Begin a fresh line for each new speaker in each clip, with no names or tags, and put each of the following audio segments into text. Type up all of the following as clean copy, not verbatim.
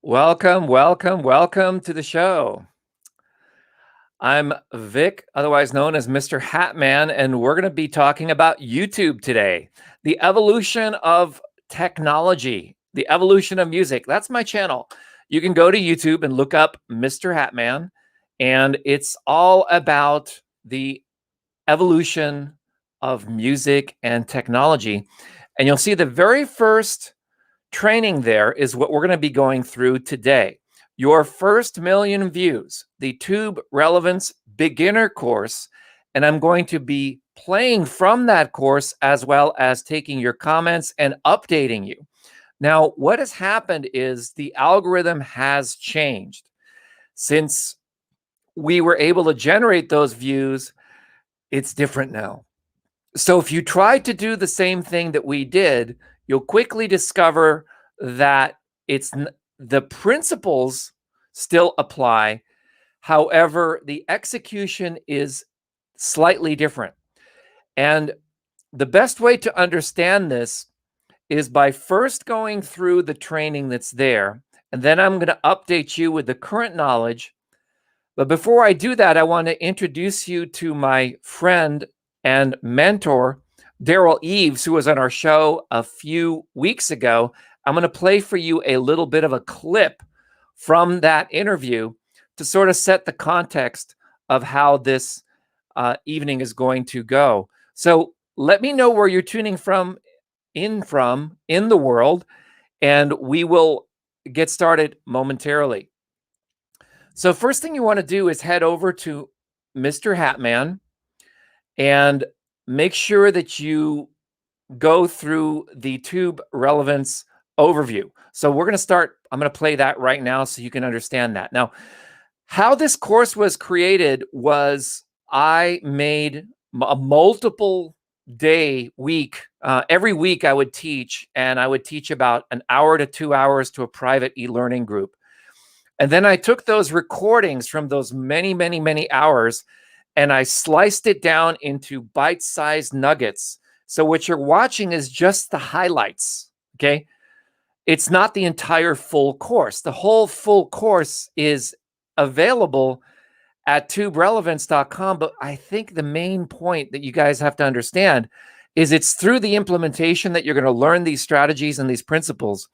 Welcome, welcome, welcome to the show. I'm Vic, otherwise known as Mr. Hatman, and we're going to be talking about YouTube today. The evolution of technology, the evolution of music. That's my channel. You can go to YouTube and look up Mr. Hatman, and it's all about the evolution of music and technology. And you'll see the very first training there is what we're going to be going through today. Your first million views, the Tube Relevance Beginner course. And I'm going to be playing from that course as well as taking your comments and updating you. Now, what has happened is the algorithm has changed. Since we were able to generate those views, it's different now. So if you try to do the same thing that we did, you'll quickly discover that the principles still apply. However, the execution is slightly different. And the best way to understand this is by first going through the training that's there. And then I'm going to update you with the current knowledge. But before I do that, I want to introduce you to my friend and mentor, Daryl Eves, who was on our show a few weeks ago. I'm going to play for you a little bit of a clip from that interview to sort of set the context of how this evening is going to go. So let me know where you're tuning in the world, and we will get started momentarily. So first thing you want to do is head over to Mr. Hatman and make sure that you go through the Tube Relevance overview. So we're going to start. I'm going to play that right now so you can understand that. Now, how this course was created was I made a multiple day week. Every week I would teach, and I would teach about an hour to 2 hours to a private e-learning group. And then I took those recordings from those many, many, many hours and I sliced it down into bite-sized nuggets. So what you're watching is just the highlights, okay? It's not the entire full course. The whole full course is available at tuberelevance.com, but I think the main point that you guys have to understand is it's through the implementation that you're going to learn these strategies and these principles.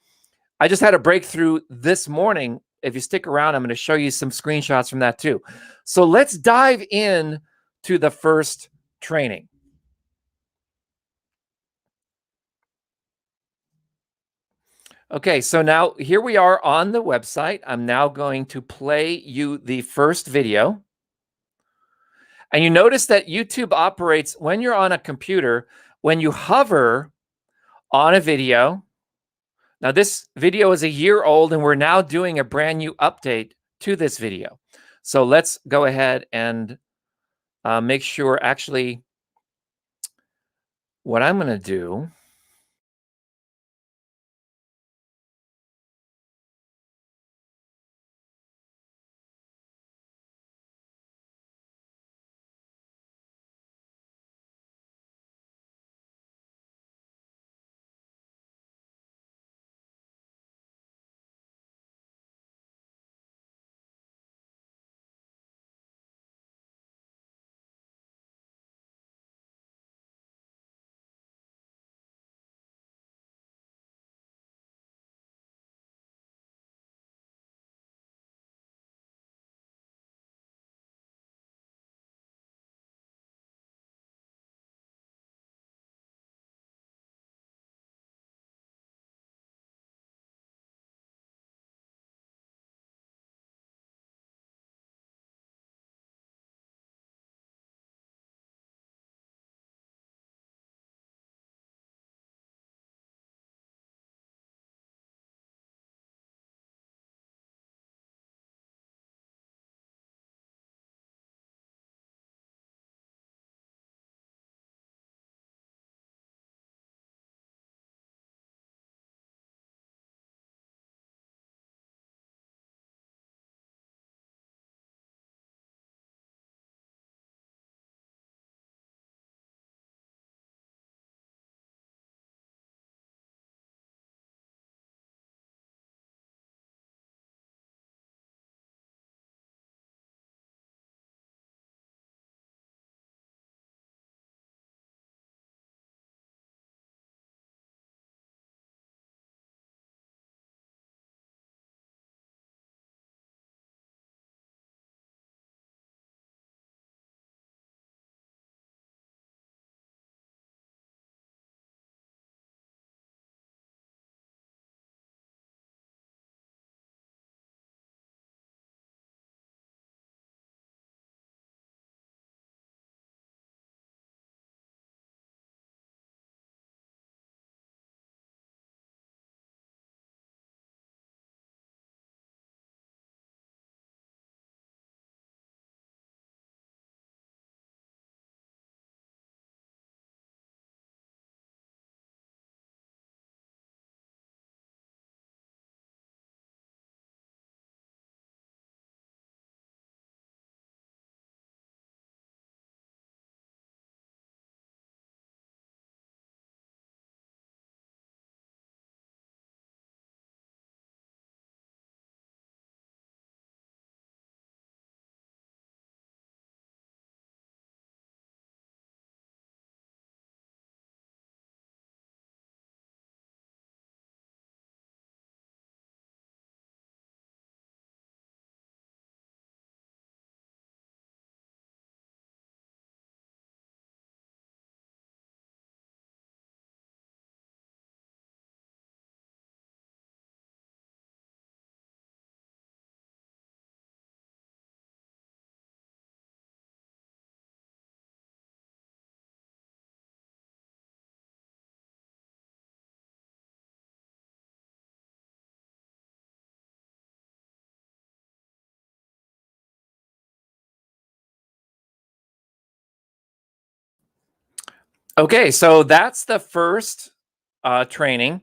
I just had a breakthrough this morning. If you stick around, I'm going to show you some screenshots from that too. So let's dive in to the first training. Okay, so now here we are on the website. I'm now going to play you the first video. And you notice that YouTube operates when you're on a computer, when you hover on a video. Now, this video is a year old, and we're now doing a brand new update to this video. So let's go ahead and make sure, actually, what I'm going to do. Okay, so that's the first training.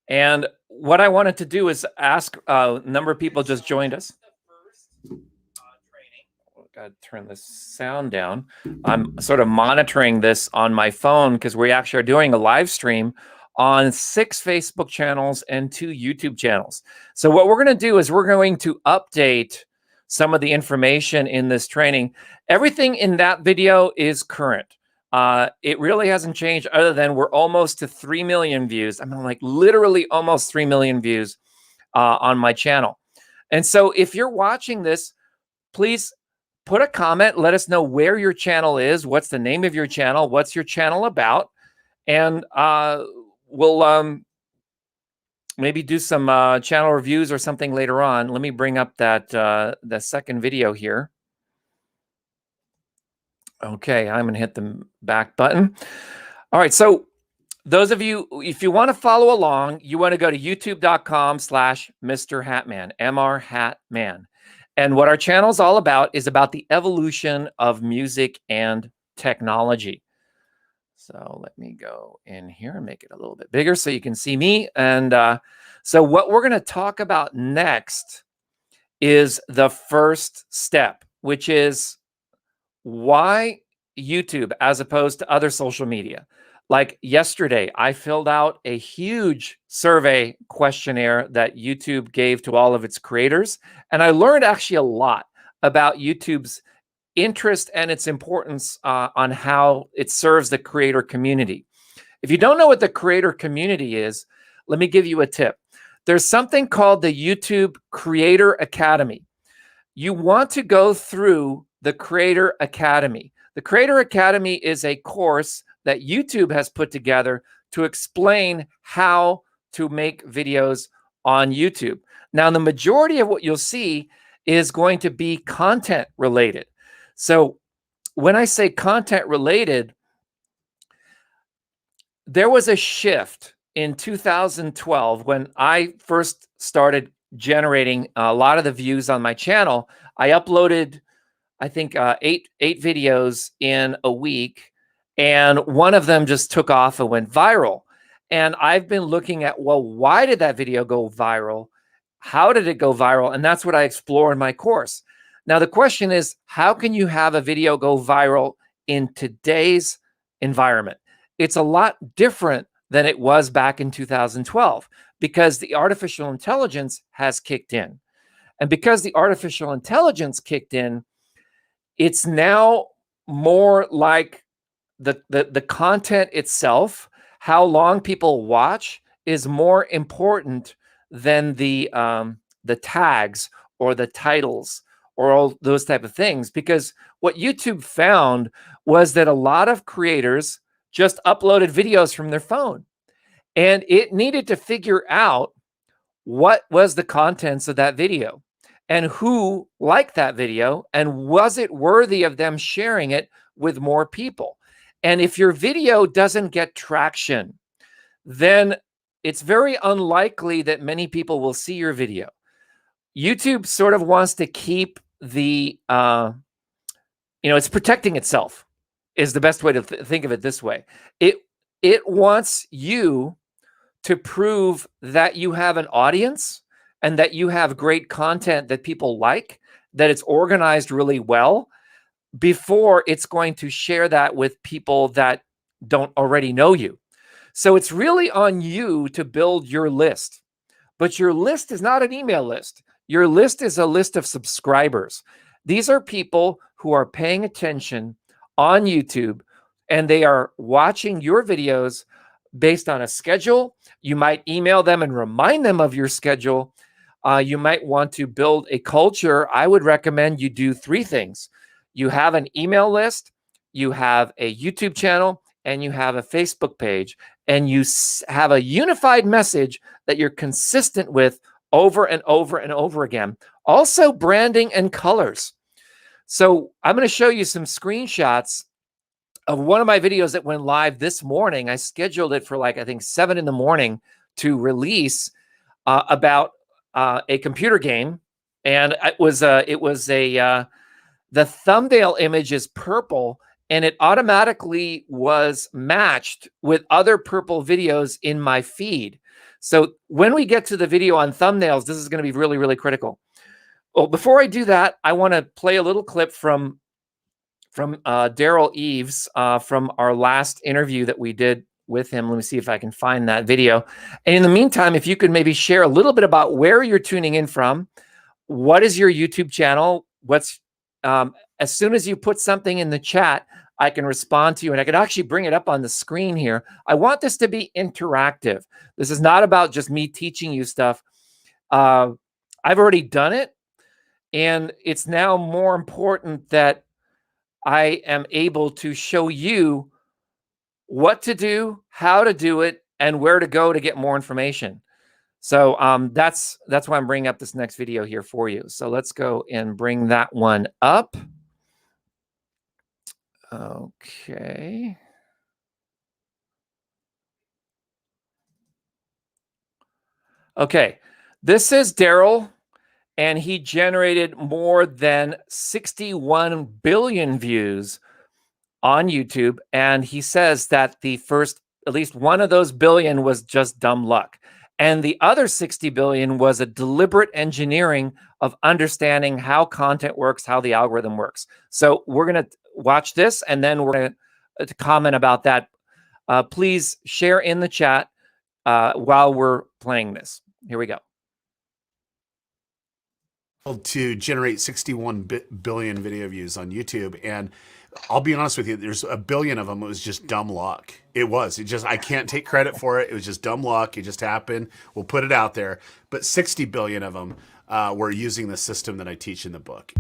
And what I wanted to do is ask a number of people just joined us. Got to turn this sound down. I'm sort of monitoring this on my phone because we actually are doing a live stream on 6 Facebook channels and 2 YouTube channels. So what we're going to do is we're going to update some of the information in this training. Everything in that video is current. It really hasn't changed other than we're almost to 3 million views. I mean, like literally almost 3 million views on my channel. And so if you're watching this, please put a comment. Let us know where your channel is. What's the name of your channel? What's your channel about? And we'll maybe do some channel reviews or something later on. Let me bring up that the second video here. Okay, I'm going to hit the back button. All right, so those of you, if you want to follow along, you want to go to youtube.com/Mr. Hatman, Mr. Hatman. And what our channel is all about is about the evolution of music and technology. So let me go in here and make it a little bit bigger so you can see me. And so what we're going to talk about next is the first step, which is why YouTube as opposed to other social media. Like yesterday, I filled out a huge survey questionnaire that YouTube gave to all of its creators. And I learned actually a lot about YouTube's interest and its importance on how it serves the creator community. If you don't know what the creator community is, let me give you a tip. There's something called the YouTube Creator Academy. You want to go through the Creator Academy. The Creator Academy is a course that YouTube has put together to explain how to make videos on YouTube. Now, the majority of what you'll see is going to be content related. So when I say content related, there was a shift in 2012 when I first started generating a lot of the views on my channel. I uploaded, I think, eight videos in a week, and one of them just took off and went viral. And I've been looking at, well, why did that video go viral? How did it go viral? And that's what I explore in my course. Now, the question is, how can you have a video go viral in today's environment? It's a lot different than it was back in 2012 because the artificial intelligence has kicked in. And because the artificial intelligence kicked in, it's now more like the content itself, how long people watch is more important than the tags or the titles or all those type of things. Because what YouTube found was that a lot of creators just uploaded videos from their phone, and it needed to figure out what was the contents of that video and who liked that video and was it worthy of them sharing it with more people. And if your video doesn't get traction, then it's very unlikely that many people will see your video. YouTube sort of wants to keep the, it's protecting itself is the best way to think of it this way. It wants you to prove that you have an audience and that you have great content that people like, that it's organized really well, before it's going to share that with people that don't already know you. So it's really on you to build your list. But your list is not an email list. Your list is a list of subscribers. These are people who are paying attention on YouTube, and they are watching your videos based on a schedule. You might email them and remind them of your schedule. You might want to build a culture. I would recommend you do 3 things. You have an email list, you have a YouTube channel, and you have a Facebook page, and you have a unified message that you're consistent with over and over and over again. Also, branding and colors. So I'm going to show you some screenshots of one of my videos that went live this morning. I scheduled it for I think 7 in the morning to release about a computer game. And the thumbnail image is purple and it automatically was matched with other purple videos in my feed. So when we get to the video on thumbnails, this is going to be really, really critical. Well, before I do that, I want to play a little clip from Daryl Eves from our last interview that we did with him. Let me see if I can find that video. And in the meantime, if you could maybe share a little bit about where you're tuning in from, what is your YouTube channel? What's as soon as you put something in the chat, I can respond to you, and I can actually bring it up on the screen here. I want this to be interactive. This is not about just me teaching you stuff. I've already done it, and it's now more important that I am able to show you what to do, how to do it, and where to go to get more information. So that's why I'm bringing up this next video here for you. So let's go and bring that one up. Okay. Okay, this is Daryl, and he generated more than 61 billion views on YouTube. And he says that the first, at least one of those billion was just dumb luck. And the other 60 billion was a deliberate engineering of understanding how content works, how the algorithm works. So we're going to watch this, and then we're going to comment about that. Please share in the chat while we're playing this. Here we go.
To generate 61 billion video views on YouTube, and I'll be honest with you, there's a billion of them. It was just dumb luck. It just, I can't take credit for it. It was just dumb luck. It just happened. We'll put it out there. But 60 billion of them were using the system that I teach in the book.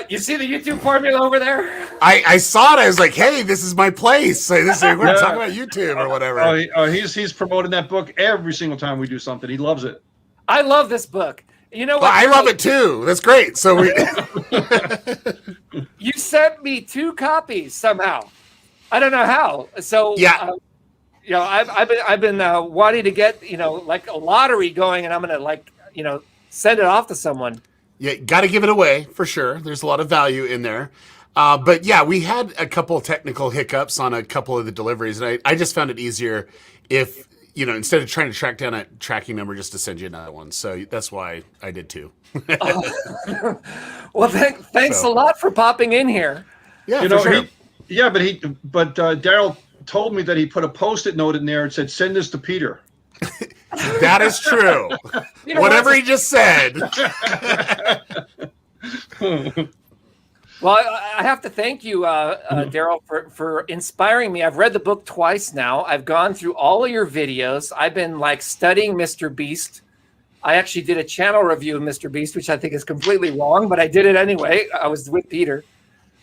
You see the YouTube formula over there?
I saw it. I was like, hey, this is my place. We're talking about YouTube or whatever.
He's promoting that book every single time we do something. He loves it.
I love this book. You know what?
Well, I love it too. That's great. So we
you sent me 2 copies somehow. I don't know how. So
yeah.
You know, I've been wanting to get, you know, like a lottery going, and I'm gonna, like, you know, send it off to someone.
Yeah, got to give it away for sure. There's a lot of value in there. But yeah, we had a couple of technical hiccups on a couple of the deliveries, and I just found it easier if, you know, instead of trying to track down a tracking number, just to send you another one. So that's why I did 2.
Well, thanks a lot for popping in here.
Yeah,
you know,
sure.
but Daryl told me that he put a Post-it note in there and said, "Send this to Peter."
That is true. You know, whatever he just said.
Well, I have to thank you, Daryl, for inspiring me. I've read the book twice now. I've gone through all of your videos. I've been, like, studying Mr. Beast. I actually did a channel review of Mr. Beast, which I think is completely wrong, but I did it anyway. I was with Peter.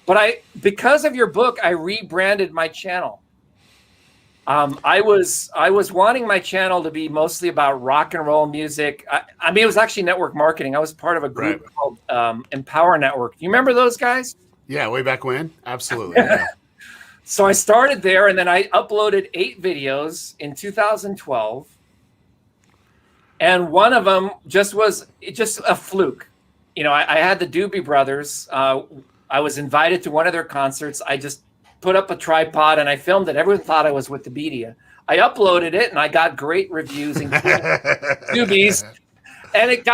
But because of your book, I rebranded my channel. I was wanting my channel to be mostly about rock and roll music. I mean, it was actually network marketing. I was part of a group called Empower Network. You remember those guys?
Yeah, way back when? Absolutely. Yeah.
So I started there, and then I uploaded 8 videos in 2012. And one of them was just a fluke. You know, I had the Doobie Brothers. I was invited to one of their concerts. I just put up a tripod and I filmed it. Everyone thought I was with the Bedia. I uploaded it and I got great reviews, including Doobies, and it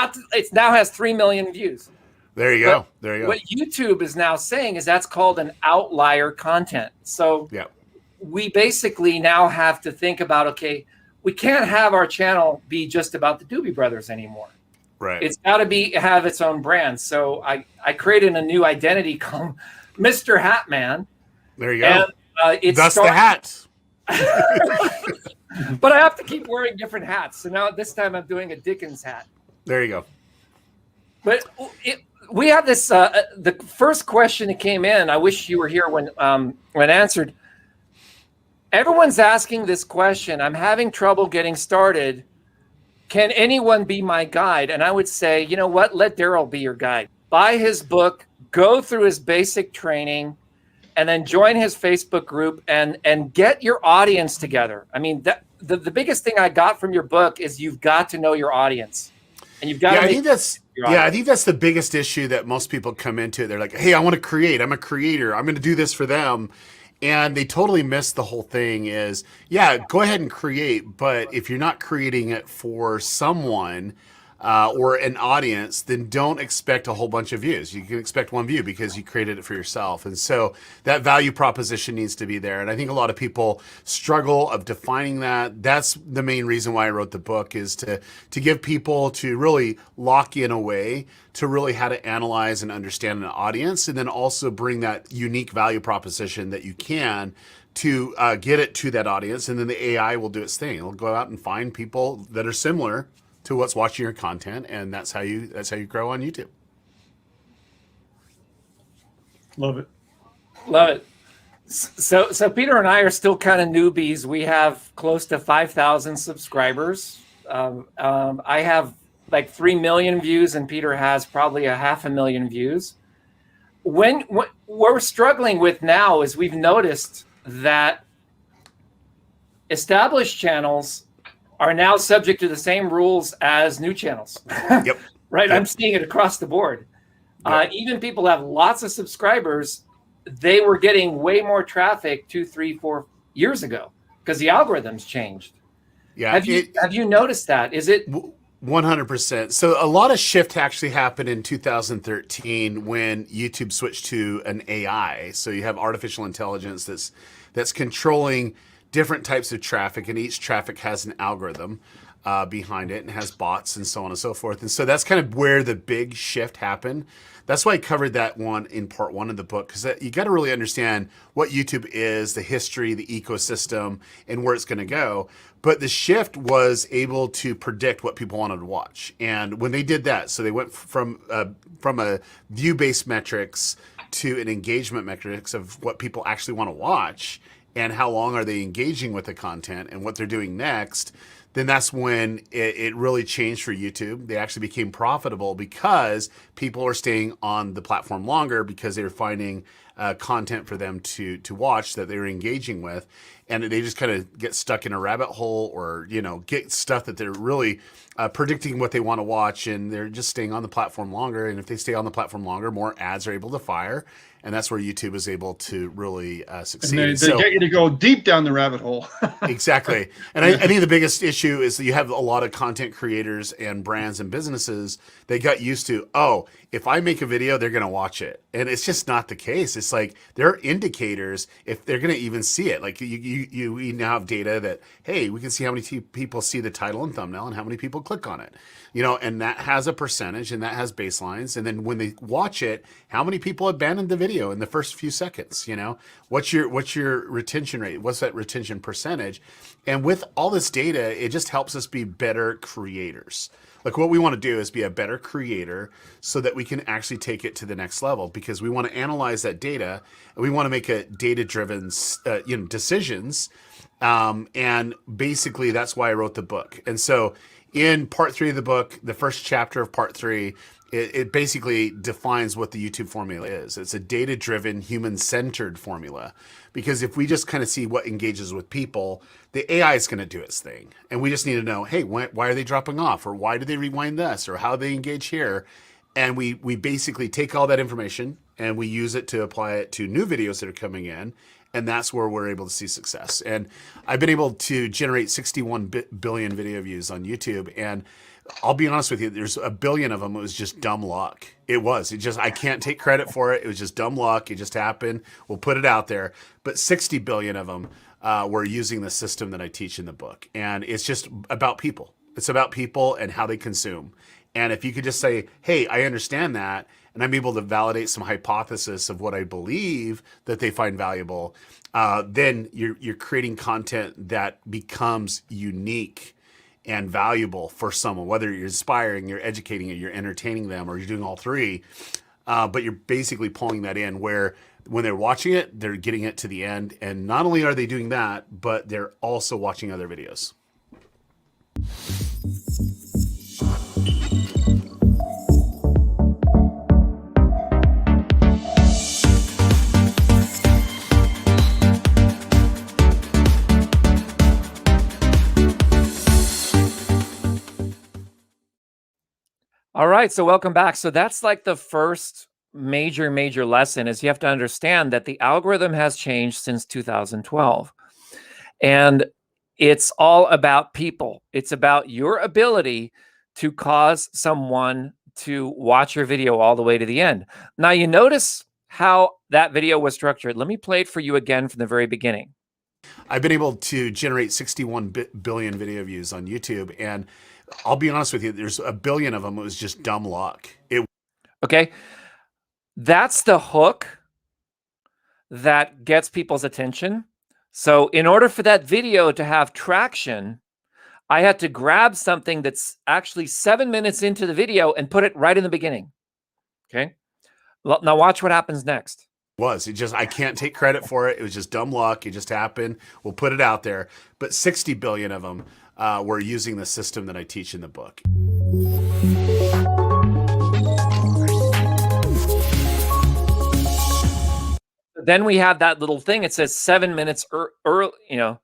now has 3 million views.
There you go. There you go.
What YouTube is now saying is that's called an outlier content. So
yeah,
we basically now have to think about, okay, we can't have our channel be just about the Doobie Brothers anymore.
Right.
It's got to have its own brand. So I created a new identity called Mr. Hat Man.
There you go.
And
that's the hat.
But I have to keep wearing different hats. So now this time I'm doing a Dickens hat.
There you go.
But we have this. The first question that came in, I wish you were here when answered. Everyone's asking this question. I'm having trouble getting started. Can anyone be my guide? And I would say, you know what? Let Daryl be your guide. Buy his book. Go through his basic training. and then join his Facebook group and get your audience together. I mean, the biggest thing I got from your book is you've got to know your audience, and you've got to.
I think that's the biggest issue that most people come into. They're like, "Hey, I want to create. I'm a creator. I'm going to do this for them." And they totally miss the whole thing is, yeah, go ahead and create. But if you're not creating it for someone or an audience, then don't expect a whole bunch of views. You can expect one view because you created it for yourself. And so that value proposition needs to be there. And I think a lot of people struggle of defining that. That's the main reason why I wrote the book, is to give people to really lock in a way to really how to analyze and understand an audience, and then also bring that unique value proposition that you can to get it to that audience. And then the AI will do its thing. It'll go out and find people that are similar to what's watching your content, and that's how you grow on YouTube.
Love it.
Love it. So Peter and I are still kind of newbies. We have close to 5,000 subscribers. I have like 3 million views, and Peter has probably 500,000 views. What we're struggling with now is we've noticed that established channels are now subject to the same rules as new channels.
Yep.
Right?
Yep.
I'm seeing it across the board.
Yep.
Even people have lots of subscribers. They were getting way more traffic 2, 3, 4 years ago because the algorithms changed.
Yeah.
Have you noticed that? Is it
100%? So a lot of shift actually happened in 2013 when YouTube switched to an AI. So you have artificial intelligence that's controlling different types of traffic, and each traffic has an algorithm behind it and has bots and so on and so forth. And so that's kind of where the big shift happened. That's why I covered that one in part 1 of the book, because you got to really understand what YouTube is, the history, the ecosystem, and where it's going to go. But the shift was able to predict what people wanted to watch. And when they did that, so they went from a view-based metrics to an engagement metrics of what people actually want to watch and how long are they engaging with the content and what they're doing next, then that's when it really changed for YouTube. They actually became profitable because people are staying on the platform longer because they were finding content for them to watch that they were engaging with. And they just kind of get stuck in a rabbit hole, or, get stuff that they're really predicting what they want to watch, and they're just staying on the platform longer. And if they stay on the platform longer, more ads are able to fire. And that's where YouTube is able to really succeed.
And they get you to go deep down the rabbit hole.
Exactly. And I think the biggest issue is that you have a lot of content creators and brands and businesses that got used to, if I make a video, they're going to watch it. And it's just not the case. It's like there are indicators if they're going to even see it. Like you now have data that, hey, we can see how many people see the title and thumbnail and how many people click on it. And that has a percentage and that has baselines. And then when they watch it, how many people abandoned the video in the first few seconds? What's your retention rate? What's that retention percentage? And with all this data, it just helps us be better creators. Like what we want to do is be a better creator so that we can actually take it to the next level, because we want to analyze that data and we want to make a data-driven, decisions. And basically that's why I wrote the book. And so in part 3 of the book, the first chapter of part 3, it basically defines what the YouTube formula is. It's a data-driven, human-centered formula. Because if we just kind of see what engages with people, the AI is going to do its thing. And we just need to know, hey, why are they dropping off? Or why do they rewind this? Or how they engage here? And we basically take all that information and we use it to apply it to new videos that are coming in. And that's where we're able to see success. And I've been able to generate 61 billion video views on YouTube. And I'll be honest with you, there's 1 billion of them. It was just dumb luck. I can't take credit for it. It was just dumb luck. It just happened. We'll put it out there. But 60 billion of them were using the system that I teach in the book. And it's just about people. It's about people and how they consume. And if you could just say, hey, I understand that, and I'm able to validate some hypothesis of what I believe that they find valuable, then you're creating content that becomes unique and valuable for someone, whether you're inspiring, you're educating, or you're entertaining them, or you're doing all three. But you're basically pulling that in where when they're watching it, they're getting it to the end. And not only are they doing that, but they're also watching other videos.
All right, so welcome back. So that's like the first major lesson is you have to understand that the algorithm has changed since 2012. And it's all about people. It's about your ability to cause someone to watch your video all the way to the end. Now, you notice how that video was structured. Let me play it for you again from the very beginning.
I've been able to generate 61 billion video views on YouTube, and I'll be honest with you, there's a billion of them. It was just dumb luck.
Okay. That's the hook that gets people's attention. So in order for that video to have traction, I had to grab something that's actually 7 minutes into the video and put it right in the beginning. Okay. Now watch what happens next.
I can't take credit for it. It was just dumb luck. It just happened. We'll put it out there. But 60 billion of them were using the system that I teach in the book.
Then we have that little thing. It says 7 minutes early,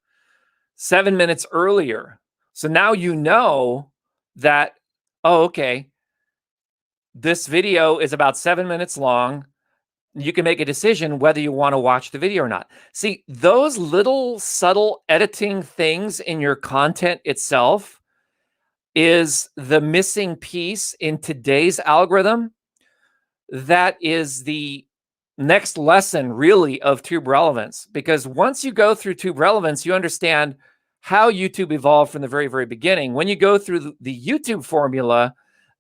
7 minutes earlier. So now you know that, oh, okay, this video is about 7 minutes long. You can make a decision whether you want to watch the video or not. See, those little subtle editing things in your content itself is the missing piece in today's algorithm. That is the next lesson really of tube relevance, because once you go through tube relevance, you understand how YouTube evolved from the very beginning. When you go through the YouTube formula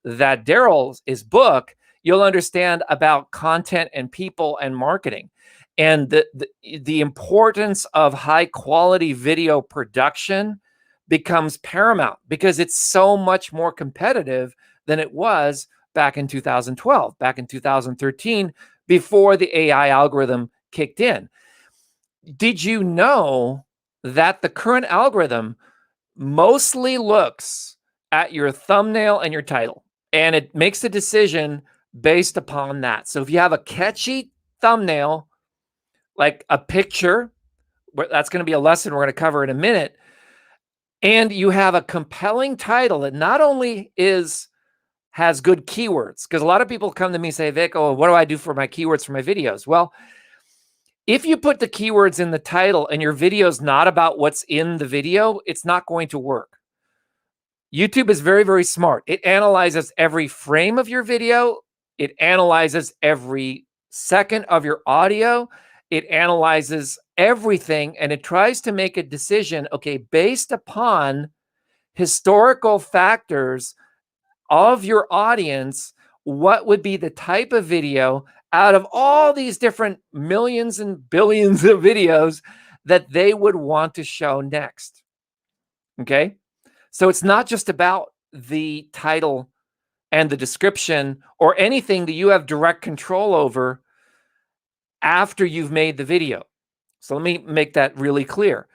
that Daryl's book, you'll understand about content and people and marketing and the importance of high quality video production becomes paramount because it's so much more competitive than it was back in 2012, back in 2013, before the AI algorithm kicked in. Did you know that the current algorithm mostly looks at your thumbnail and your title, and it makes a decision based upon that? So if you have a catchy thumbnail, like a picture, that's going to be a lesson we're going to cover in a minute, and you have a compelling title that not only has good keywords, because a lot of people come to me and say, Vic, oh, what do I do for my keywords for my videos? Well, if you put the keywords in the title and your video is not about what's in the video, it's not going to work. YouTube is very smart. It analyzes every frame of your video. It analyzes every second of your audio. It analyzes everything, and it tries to make a decision, okay, based upon historical factors of your audience, what would be the type of video out of all these different millions and billions of videos that they would want to show next. Okay. So it's not just about the title and the description or anything that you have direct control over after you've made the video. So let me make that really clear.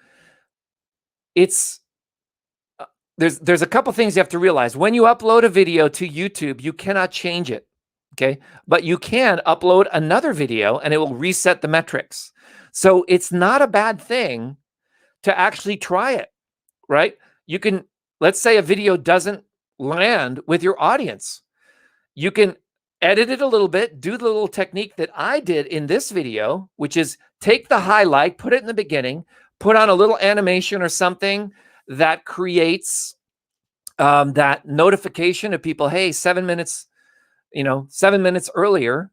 There's a couple things you have to realize. When you upload a video to YouTube, you cannot change it, okay? But you can upload another video and it will reset the metrics. So it's not a bad thing to actually try it, right? You can, let's say a video doesn't land with your audience. You can edit it a little bit, do the little technique that I did in this video, which is take the highlight, put it in the beginning, put on a little animation or something that creates that notification of people, hey, 7 minutes, 7 minutes earlier,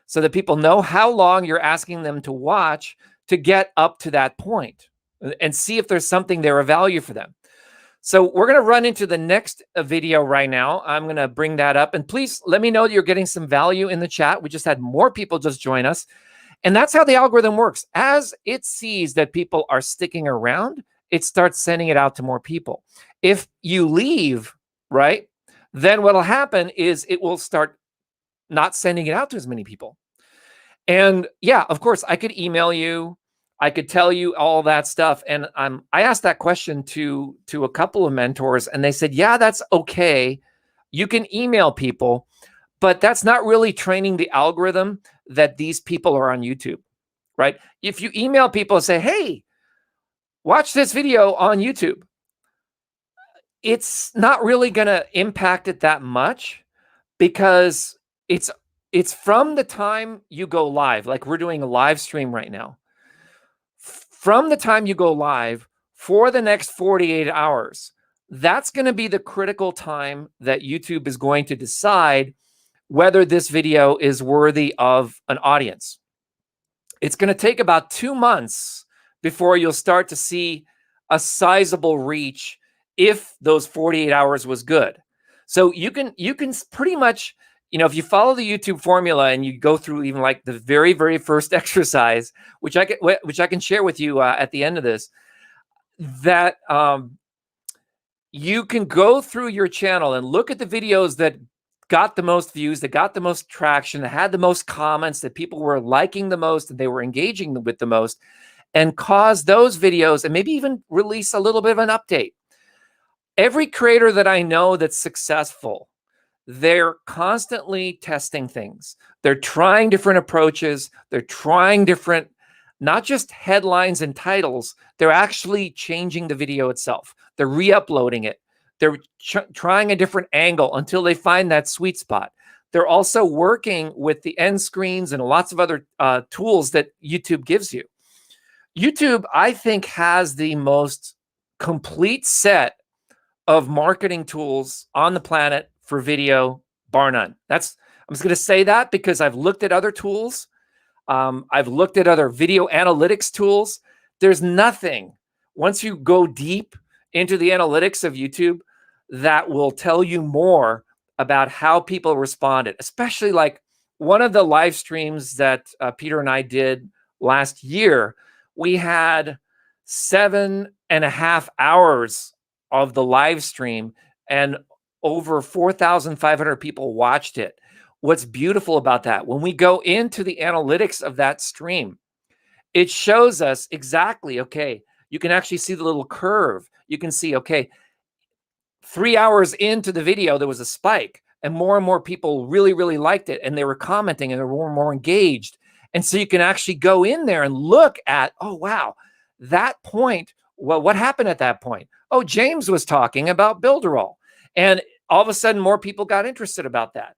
so that people know how long you're asking them to watch to get up to that point and see if there's something there of value for them. So we're going to run into the next video right now. I'm going to bring that up. And please let me know that you're getting some value in the chat. We just had more people just join us. And that's how the algorithm works. As it sees that people are sticking around, it starts sending it out to more people. If you leave, right, then what'll happen is it will start not sending it out to as many people. And yeah, of course, I could email you. I could tell you all that stuff. And I asked that question to a couple of mentors, and they said, yeah, that's okay. You can email people, but that's not really training the algorithm that these people are on YouTube, right? If you email people and say, hey, watch this video on YouTube, it's not really going to impact it that much because it's from the time you go live, like we're doing a live stream right now. From the time you go live for the next 48 hours, that's going to be the critical time that YouTube is going to decide whether this video is worthy of an audience. It's going to take about 2 months before you'll start to see a sizable reach if those 48 hours was good. So you can pretty much, if you follow the YouTube formula and you go through even like the very, very first exercise, which I can share with you at the end of this, that you can go through your channel and look at the videos that got the most views, that got the most traction, that had the most comments, that people were liking the most and they were engaging with the most, and cause those videos and maybe even release a little bit of an update. Every creator that I know that's successful, they're constantly testing things. They're trying different approaches. They're trying different, not just headlines and titles, they're actually changing the video itself. They're re-uploading it. They're trying a different angle until they find that sweet spot. They're also working with the end screens and lots of other tools that YouTube gives you. YouTube, I think, has the most complete set of marketing tools on the planet for video, bar none. I'm just going to say that because I've looked at other tools. I've looked at other video analytics tools. There's nothing, once you go deep into the analytics of YouTube, that will tell you more about how people responded, especially like one of the live streams that Peter and I did last year. We had 7.5 hours of the live stream and over 4,500 people watched it. What's beautiful about that, when we go into the analytics of that stream, it shows us exactly, okay, you can actually see the little curve. You can see, okay, 3 hours into the video, there was a spike and more people really, really liked it. And they were commenting and they were more engaged. And so you can actually go in there and look at, oh, wow, that point. Well, what happened at that point? Oh, James was talking about Builderall. And all of a sudden, more people got interested about that.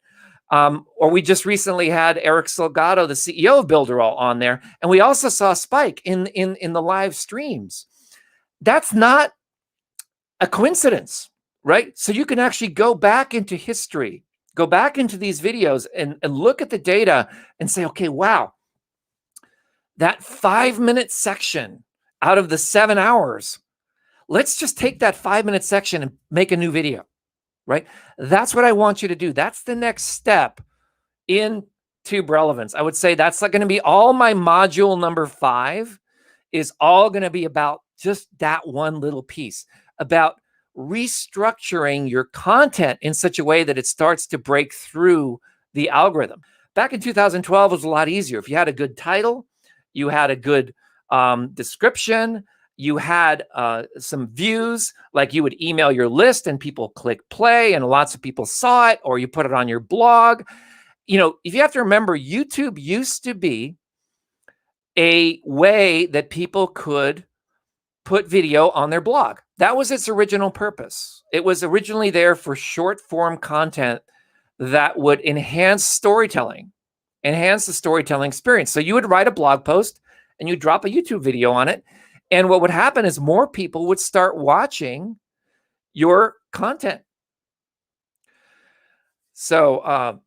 Or we just recently had Eric Salgado, the CEO of Builderall, on there. And we also saw a spike in the live streams. That's not a coincidence, right? So you can actually go back into history, go back into these videos and look at the data and say, okay, wow, that 5-minute section out of the 7 hours, let's just take that 5-minute section and make a new video, right? That's what I want you to do. That's the next step in tube relevance. I would say that's going to be all my module number 5 is all going to be about just that one little piece, about restructuring your content in such a way that it starts to break through the algorithm. Back in 2012, it was a lot easier. If you had a good title, you had a good description, you had some views, like you would email your list and people click play and lots of people saw it, or you put it on your blog. If you have to remember, YouTube used to be a way that people could put video on their blog. That was its original purpose. It was originally there for short form content that would enhance storytelling, enhance the storytelling experience. So you would write a blog post and you drop a YouTube video on it. And what would happen is more people would start watching your content. So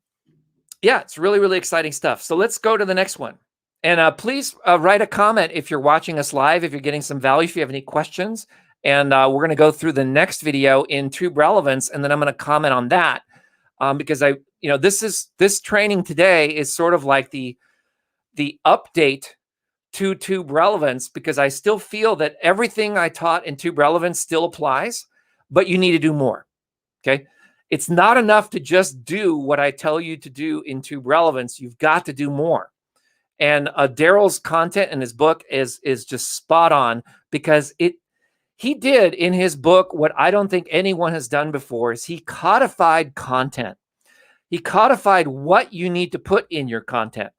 yeah, it's really, really exciting stuff. So let's go to the next one. And please write a comment if you're watching us live, if you're getting some value, if you have any questions. And we're going to go through the next video in tube relevance, and then I'm going to comment on that because this training today is sort of like the update to tube relevance, because I still feel that everything I taught in tube relevance still applies, but you need to do more. Okay. It's not enough to just do what I tell you to do in tube relevance. You've got to do more. And Daryl's content in his book is just spot on, because he did in his book what I don't think anyone has done before is he codified content. He codified what you need to put in your content.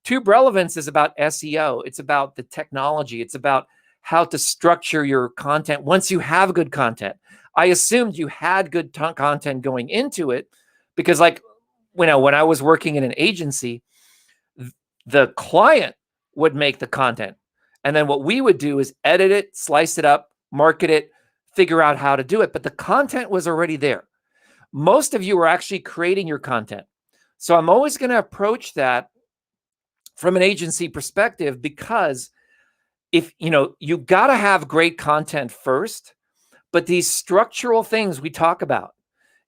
Tube relevance is about SEO. It's about the technology. It's about how to structure your content once you have good content. I assumed you had good content going into it, because like when I was working in an agency, the client would make the content. And then what we would do is edit it, slice it up, market it, figure out how to do it. But the content was already there. Most of you are actually creating your content. So I'm always going to approach that from an agency perspective, because if you got to have great content first, but these structural things we talk about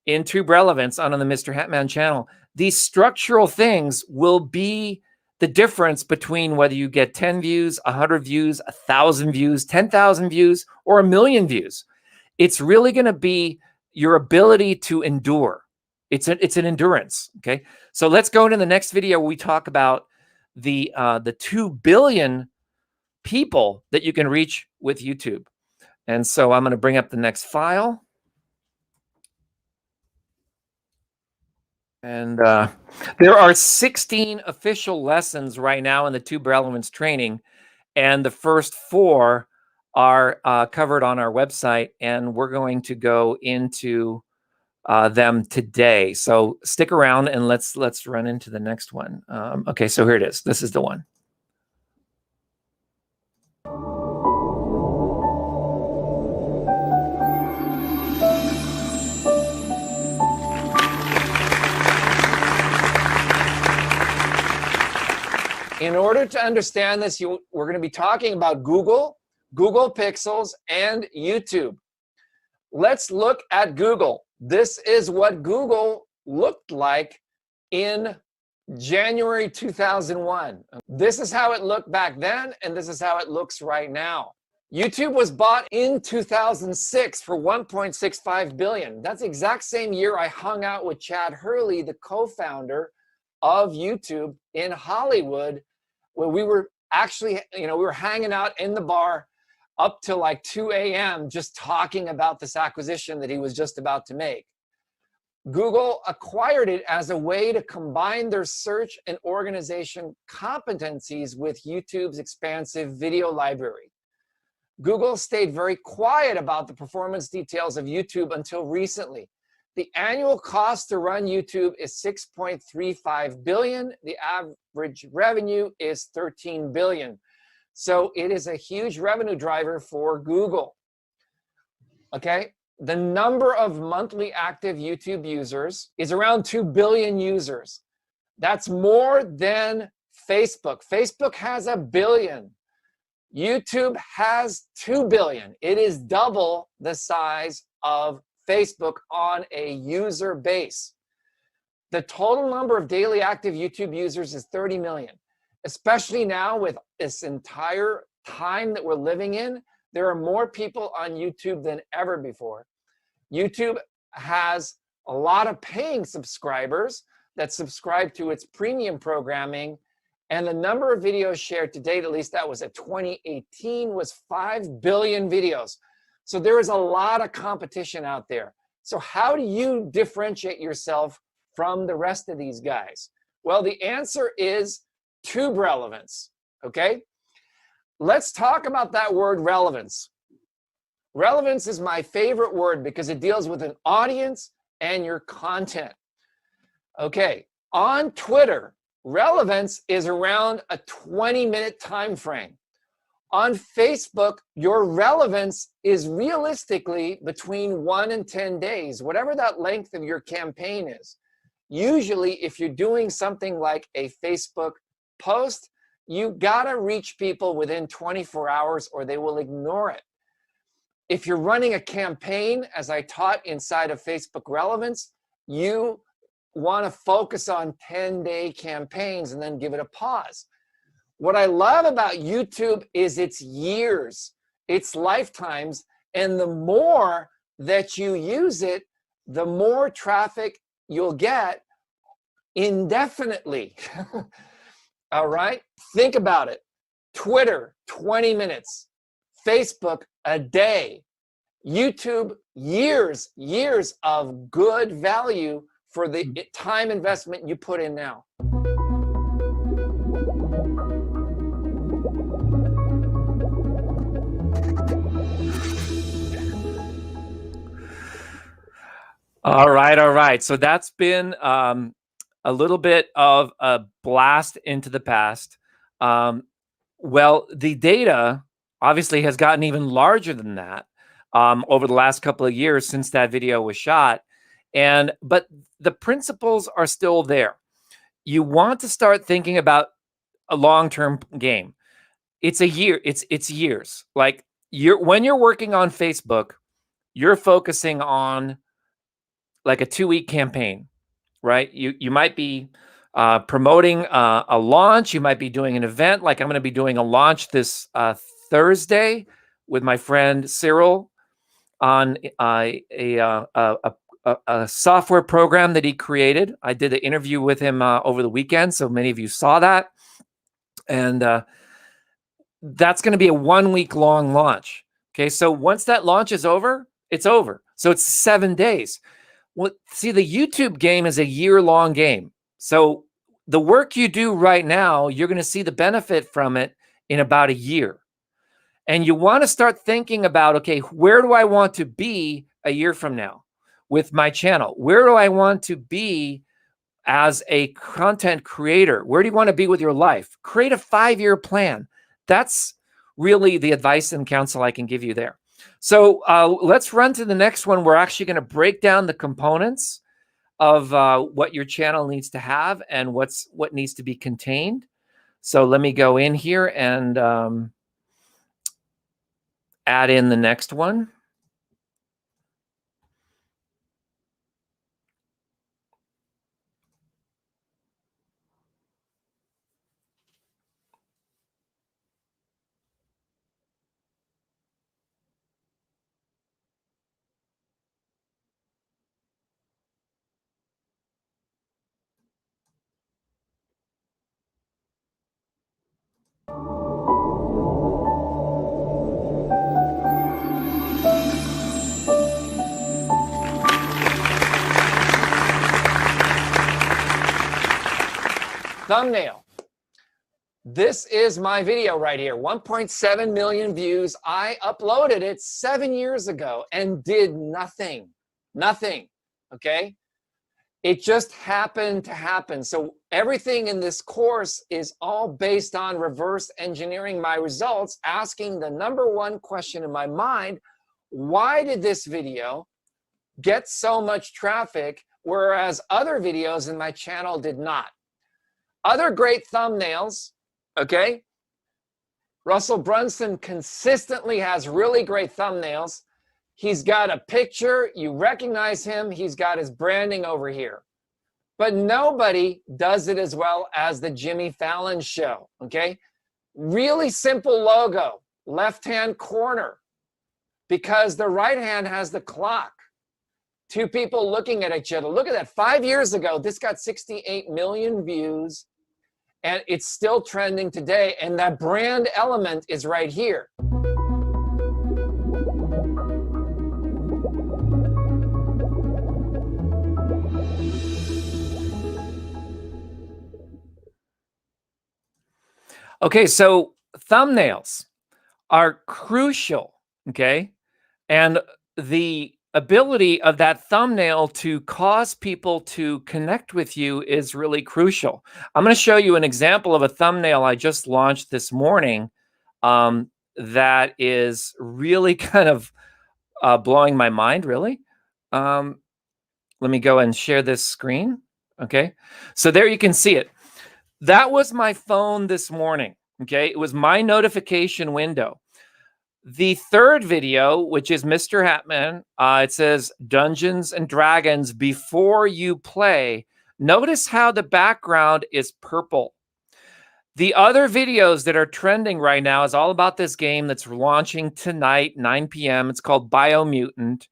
in Tube Relevance on the Mr. Hatman channel, these structural things will be the difference between whether you get 10 views, 100 views, 1,000 views, 10,000 views, or 1,000,000 views. It's really going to be your ability to endure. It's an endurance. Okay. So let's go into the next video where we talk about the 2 billion people that you can reach with YouTube. And so I'm going to bring up the next file. And there are 16 official lessons right now in the Tube Relevance training. And the first 4 are covered on our website. And we're going to go into them today. So stick around and let's run into the next one. Okay, so here it is. This is the one. In order to understand this, we're going to be talking about Google, Google Pixels, and YouTube. Let's look at Google. This is what Google looked like in January 2001. This is how it looked back then, and this is how it looks right now. YouTube was bought in 2006 for $1.65 billion. That's the exact same year I hung out with Chad Hurley, the co-founder of YouTube, in Hollywood, where we were actually, we were hanging out in the bar up till like 2 a.m. just talking about this acquisition that he was just about to make. Google acquired it as a way to combine their search and organization competencies with YouTube's expansive video library. Google stayed very quiet about the performance details of YouTube until recently. The annual cost to run YouTube is $6.35 billion. The average revenue is $13 billion. So it is a huge revenue driver for Google. Okay, the number of monthly active YouTube users is around 2 billion users. That's more than Facebook. Facebook has 1 billion. YouTube has 2 billion. It is double the size of Facebook on a user base. The total number of daily active YouTube users is 30 million. Especially now with this entire time that we're living in, there are more people on YouTube than ever before. YouTube has a lot of paying subscribers that subscribe to its premium programming, and the number of videos shared to date, at least that was at 2018, was 5 billion videos. So there is a lot of competition out there. So how do you differentiate yourself from the rest of these guys? Well, the answer is Tube Relevance, okay? Let's talk about that word relevance. Relevance is my favorite word because it deals with an audience and your content. Okay, on Twitter, relevance is around a 20-minute time frame. On Facebook, your relevance is realistically between 1 and 10 days, whatever that length of your campaign is. Usually, if you're doing something like a Facebook post, you gotta reach people within 24 hours or they will ignore it. If you're running a campaign, as I taught inside of Facebook Relevance, you want to focus on 10-day campaigns and then give it a pause. What I love about YouTube is its years, its lifetimes, and the more that you use it, the more traffic you'll get indefinitely. All right? Think about it. Twitter, 20 minutes. Facebook, a day. YouTube, years of good value for the time investment you put in now. All right. So that's been a little bit of a blast into the past. Well, the data obviously has gotten even larger than that over the last couple of years since that video was shot. But the principles are still there. You want to start thinking about a long-term game. It's a year. It's years. Like when you're working on Facebook, you're focusing on like a 2-week campaign, right? You might be promoting a launch. You might be doing an event. Like I'm going to be doing a launch this Thursday with my friend Cyril on a software program that he created. I did an interview with him over the weekend, so many of you saw that. And that's going to be a 1-week long launch. Okay, so once that launch is over, it's over. So it's 7 days. Well, see, the YouTube game is a year-long game. So the work you do right now, you're going to see the benefit from it in about a year. And you want to start thinking about, okay, where do I want to be a year from now with my channel? Where do I want to be as a content creator? Where do you want to be with your life? Create a 5-year plan. That's really the advice and counsel I can give you there. So let's run to the next one. We're actually going to break down the components of what your channel needs to have and what needs to be contained. So let me go in here and add in the next one. Thumbnail. This is my video right here. 1.7 million views. I uploaded it 7 years ago and did nothing. Nothing. Okay? It just happened to happen. So everything in this course is all based on reverse engineering my results, asking the number one question in my mind: why did this video get so much traffic, whereas other videos in my channel did not? Other great thumbnails, okay? Russell Brunson consistently has really great thumbnails. He's got a picture, you recognize him, he's got his branding over here. But nobody does it as well as the Jimmy Fallon Show, okay? Really simple logo, left-hand corner, because the right hand has the clock. Two people looking at each other. Look at that, 5 years ago, this got 68 million views. And it's still trending today, and that brand element is right here. Okay, so thumbnails are crucial, okay? And the ability of that thumbnail to cause people to connect with you is really crucial. I'm going to show you an example of a thumbnail I just launched this morning that is really kind of blowing my mind, really. Let me go and share this screen. Okay, so there you can see it. That was my phone this morning. Okay, it was my notification window. The third video, which is Mr. Hatman, it says Dungeons and Dragons before you play. Notice how the background is purple. The other videos that are trending right now is all about this game that's launching tonight, 9 p.m. It's called Biomutant.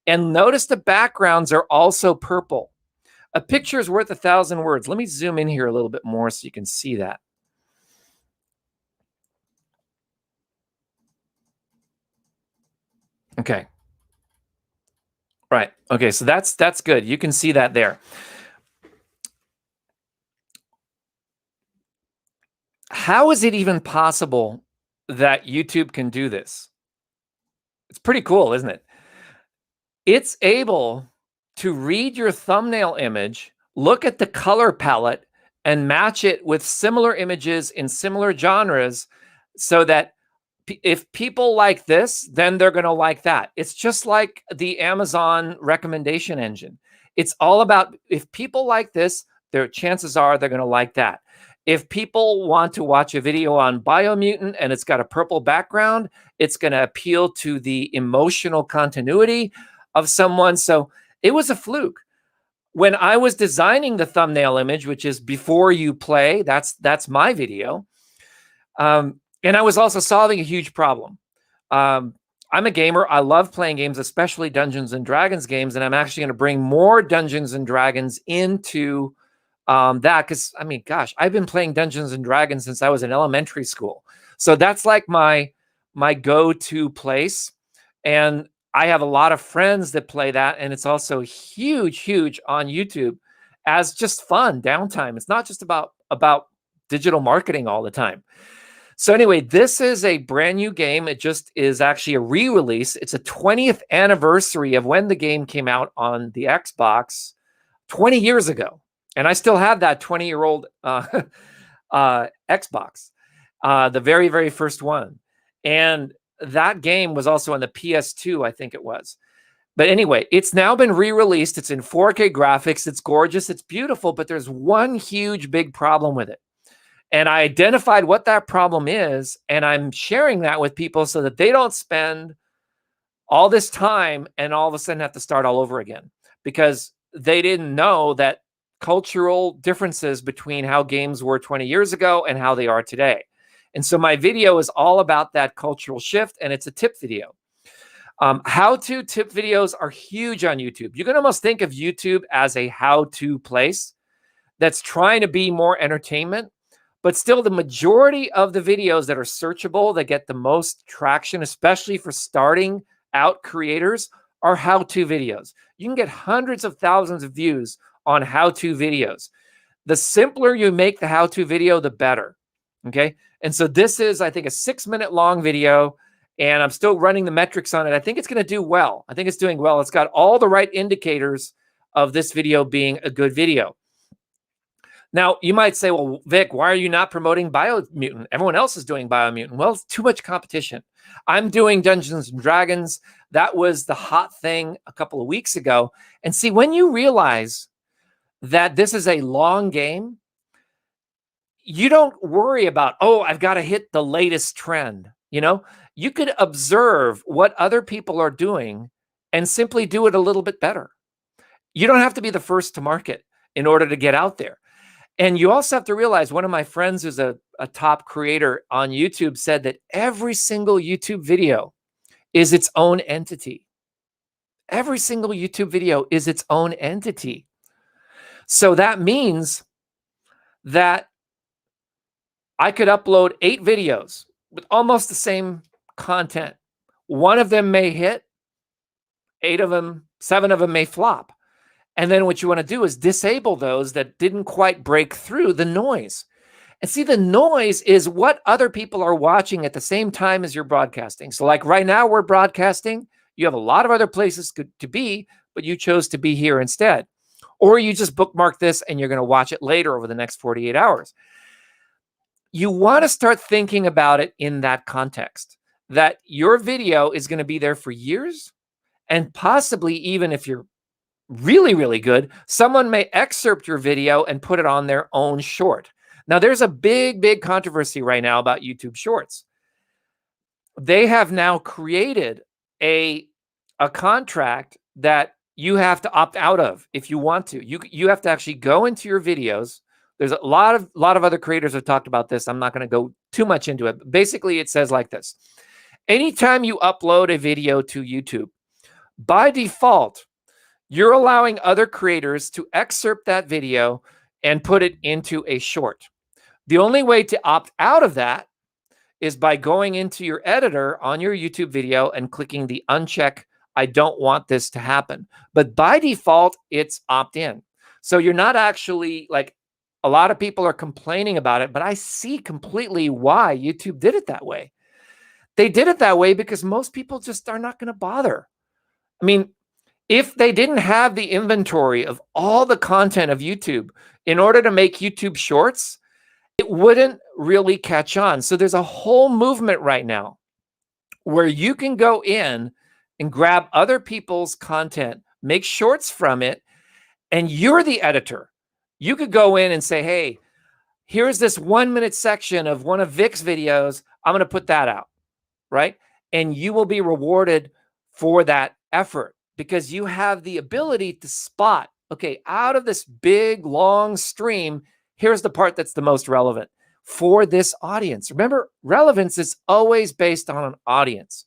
And notice the backgrounds are also purple. A picture is worth 1,000 words. Let me zoom in here a little bit more so you can see that. Okay. Right. Okay, so that's good. You can see that there. How is it even possible that YouTube can do this? It's pretty cool, isn't it? It's able to read your thumbnail image, look at the color palette and match it with similar images in similar genres so that if people like this, then they're going to like that. It's just like the Amazon recommendation engine. It's all about if people like this, their chances are they're going to like that. If people want to watch a video on Biomutant and it's got a purple background, it's going to appeal to the emotional continuity of someone. So it was a fluke. When I was designing the thumbnail image, which is before you play, that's my video. And I was also solving a huge problem. I'm a gamer. I love playing games, especially Dungeons and Dragons games. And I'm actually going to bring more Dungeons and Dragons into that. Because, I mean, gosh, I've been playing Dungeons and Dragons since I was in elementary school. So that's like my go-to place. And I have a lot of friends that play that. And it's also huge on YouTube as just fun downtime. It's not just about digital marketing all the time. So anyway, this is a brand new game. It just is actually a re-release. It's a 20th anniversary of when the game came out on the Xbox 20 years ago. And I still have that 20-year-old Xbox, the very, very first one. And that game was also on the PS2, I think it was. But anyway, it's now been re-released. It's in 4K graphics. It's gorgeous. It's beautiful. But there's one huge, big problem with it. And I identified what that problem is, and I'm sharing that with people so that they don't spend all this time and all of a sudden have to start all over again, because they didn't know that cultural differences between how games were 20 years ago and how they are today. And so my video is all about that cultural shift, and it's a tip video. How-to tip videos are huge on YouTube. You can almost think of YouTube as a how-to place that's trying to be more entertainment. But still, the majority of the videos that are searchable, that get the most traction, especially for starting out creators, are how-to videos. You can get hundreds of thousands of views on how-to videos. The simpler you make the how-to video, the better. Okay? And so this is, I think, a 6-minute long video, and I'm still running the metrics on it. I think it's going to do well. I think it's doing well. It's got all the right indicators of this video being a good video. Now, you might say, well, Vic, why are you not promoting Biomutant? Everyone else is doing Biomutant. Well, it's too much competition. I'm doing Dungeons and Dragons. That was the hot thing a couple of weeks ago. And see, when you realize that this is a long game, you don't worry about, oh, I've got to hit the latest trend. You know, you could observe what other people are doing and simply do it a little bit better. You don't have to be the first to market in order to get out there. And you also have to realize, one of my friends who's a top creator on YouTube said that every single YouTube video is its own entity. Every single YouTube video is its own entity. So that means that I could upload 8 videos with almost the same content. One of them may hit, 7 of them may flop. And then what you want to do is disable those that didn't quite break through the noise. And see, the noise is what other people are watching at the same time as you're broadcasting. So like right now we're broadcasting. You have a lot of other places to be, but you chose to be here instead. Or you just bookmark this and you're going to watch it later over the next 48 hours. You want to start thinking about it in that context, that your video is going to be there for years, and possibly even if you're really, really good, someone may excerpt your video and put it on their own short. Now, there's a big controversy right now about YouTube Shorts. They have now created a contract that you have to opt out of if you want to. You have to actually go into your videos. There's a lot of other creators have talked about this. I'm not going to go too much into it. But basically, it says like this. Anytime you upload a video to YouTube, by default, you're allowing other creators to excerpt that video and put it into a short. The only way to opt out of that is by going into your editor on your YouTube video and clicking the uncheck, I don't want this to happen. But by default, it's opt-in. So you're not actually, like, a lot of people are complaining about it, but I see completely why YouTube did it that way. They did it that way because most people just are not going to bother. I mean, If they didn't have the inventory of all the content of YouTube in order to make YouTube shorts, it wouldn't really catch on. So there's a whole movement right now where you can go in and grab other people's content, make shorts from it, and you're the editor. You could go in and say, hey, here's this 1 minute section of one of Vic's videos. I'm going to put that out, right? And you will be rewarded for that effort because you have the ability to spot, okay, out of this big, long stream, here's the part that's the most relevant for this audience. Remember, relevance is always based on an audience.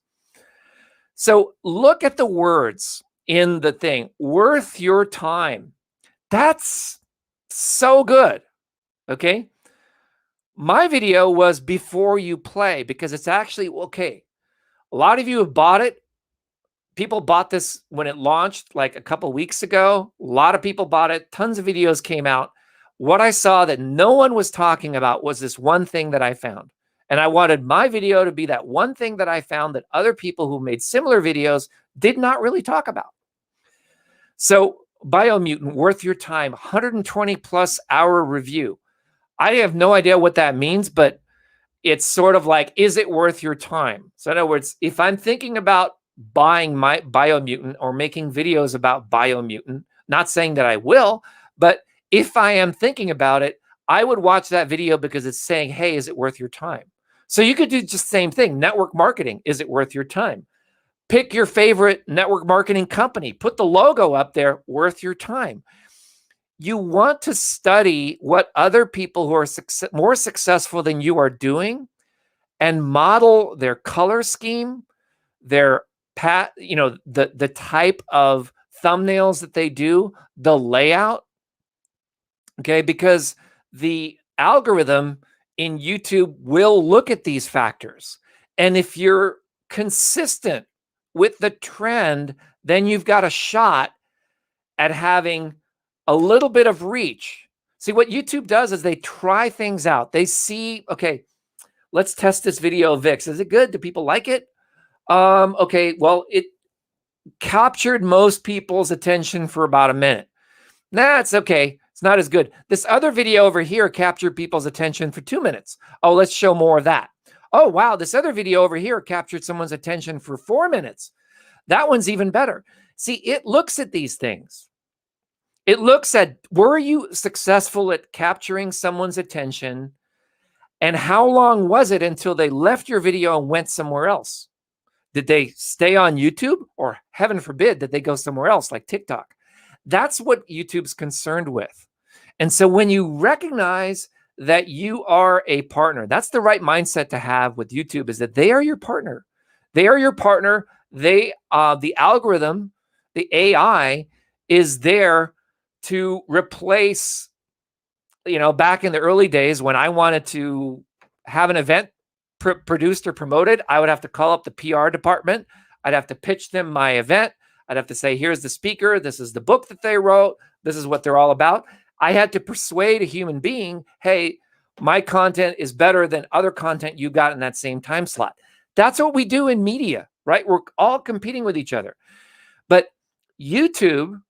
So look at the words in the thing, worth your time. That's so good, okay? My video was before you play because it's actually, okay, a lot of you have bought it. People bought this when it launched like a couple weeks ago. A lot of people bought it. Tons of videos came out. What I saw that no one was talking about was this one thing that I found. And I wanted my video to be that one thing that I found that other people who made similar videos did not really talk about. So Biomutant, worth your time, 120 plus hour review. I have no idea what that means, but it's sort of like, is it worth your time? So in other words, if I'm thinking about buying my Biomutant or making videos about Biomutant, not saying that I will, but if I am thinking about it, I would watch that video because it's saying, hey, is it worth your time? So you could do just the same thing. Network marketing, is it worth your time? Pick your favorite network marketing company. Put the logo up there, worth your time. You want to study what other people who are more successful than you are doing and model their color scheme, their the type of thumbnails that they do, the layout. Okay, because the algorithm in YouTube will look at these factors. And if you're consistent with the trend, then you've got a shot at having a little bit of reach. See, what YouTube does is they try things out. They see, okay, let's test this video of Vic's. Is it good? Do people like it? Okay, well, it captured most people's attention for about a minute. Nah, it's okay. It's not as good. This other video over here captured people's attention for 2 minutes. Oh, let's show more of that. Oh, wow, this other video over here captured someone's attention for 4 minutes. That one's even better. See, it looks at these things. It looks at, were you successful at capturing someone's attention? And how long was it until they left your video and went somewhere else? Did they stay on YouTube? Or heaven forbid, did they go somewhere else like TikTok? That's what YouTube's concerned with. And so when you recognize that you are a partner, that's the right mindset to have with YouTube, is that they are your partner. They are your partner. They, the algorithm, the AI is there to replace, back in the early days when I wanted to have an event produced or promoted, I would have to call up the PR department. I'd have to pitch them my event. I'd have to say, here's the speaker. This is the book that they wrote. This is what they're all about. I had to persuade a human being, hey, my content is better than other content you got in that same time slot. That's what we do in media, right? We're all competing with each other. But YouTube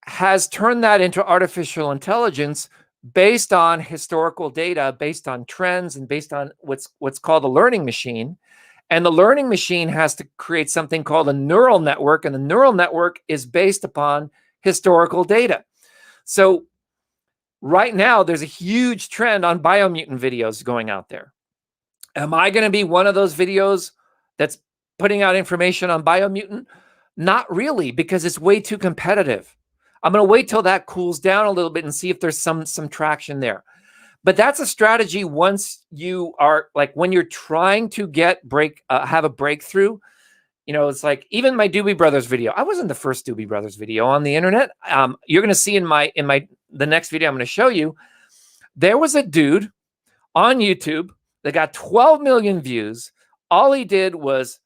has turned that into artificial intelligence based on historical data, based on trends, and based on what's called a learning machine. And the learning machine has to create something called a neural network, and the neural network is based upon historical data. So right now, there's a huge trend on Biomutant videos going out there. Am I going to be one of those videos that's putting out information on Biomutant? Not really, because it's way too competitive. I'm going to wait till that cools down a little bit and see if there's some traction there. But that's a strategy once you are, like, when you're trying to have a breakthrough. It's like even my Doobie Brothers video. I wasn't the first Doobie Brothers video on the internet. You're going to see in the next video I'm going to show you, there was a dude on YouTube that got 12 million views. All he did was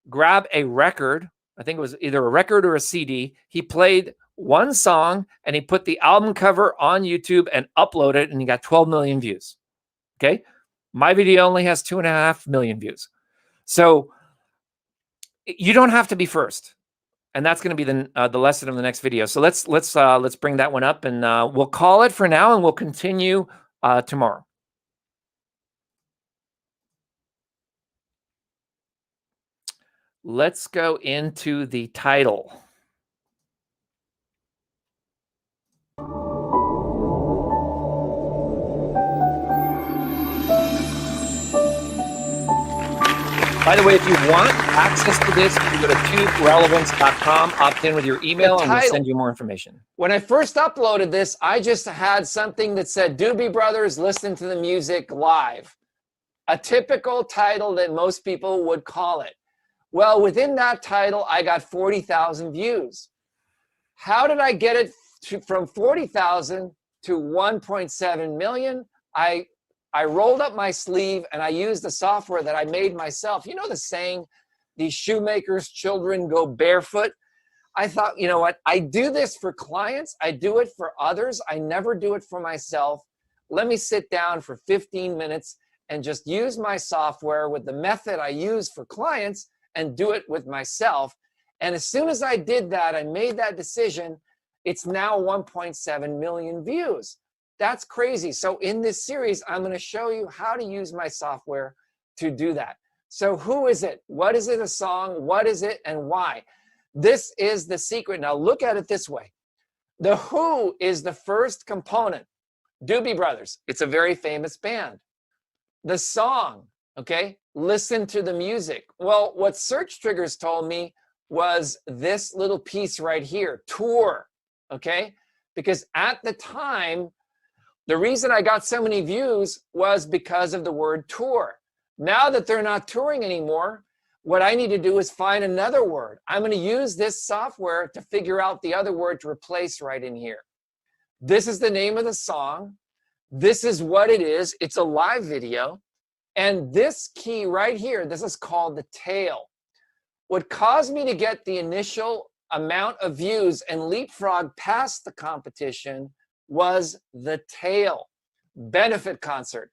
grab a record. I think it was either a record or a CD. He played one song and he put the album cover on YouTube and uploaded it, and he got 12 million views. Okay. My video only has 2.5 million views. So you don't have to be first. and that's going to be the lesson of the next video. So let's bring that one up, and we'll call it for now, and we'll continue tomorrow. Let's go into the title. By the way, if you want access to this, you can go to tubelevance.com, opt in with your email, and we'll send you more information. When I first uploaded this, I just had something that said, Doobie Brothers, listen to the music live. A typical title that most people would call it. Well, within that title, I got 40,000 views. How did I get it from 40,000 to 1.7 million? I rolled up my sleeve and I used the software that I made myself. You know the saying, the shoemaker's children go barefoot? I thought, you know what? I do this for clients. I do it for others. I never do it for myself. Let me sit down for 15 minutes and just use my software with the method I use for clients and do it with myself. And as soon as I did that, I made that decision. It's now 1.7 million views. That's crazy. So in this series, I'm going to show you how to use my software to do that. So who is it? What is it a song? What is it and why? This is the secret. Now look at it this way. The Who is the first component. Doobie Brothers. It's a very famous band. The song, okay? Listen to the music. Well, what search triggers told me was this little piece right here, tour, okay? Because at the time, the reason I got so many views was because of the word tour. Now that they're not touring anymore, what I need to do is find another word. I'm going to use this software to figure out the other word to replace right in here. This is the name of the song. This is what it is. It's a live video. And this key right here, this is called the tail. What caused me to get the initial amount of views and leapfrog past the competition was the tail. Benefit concert.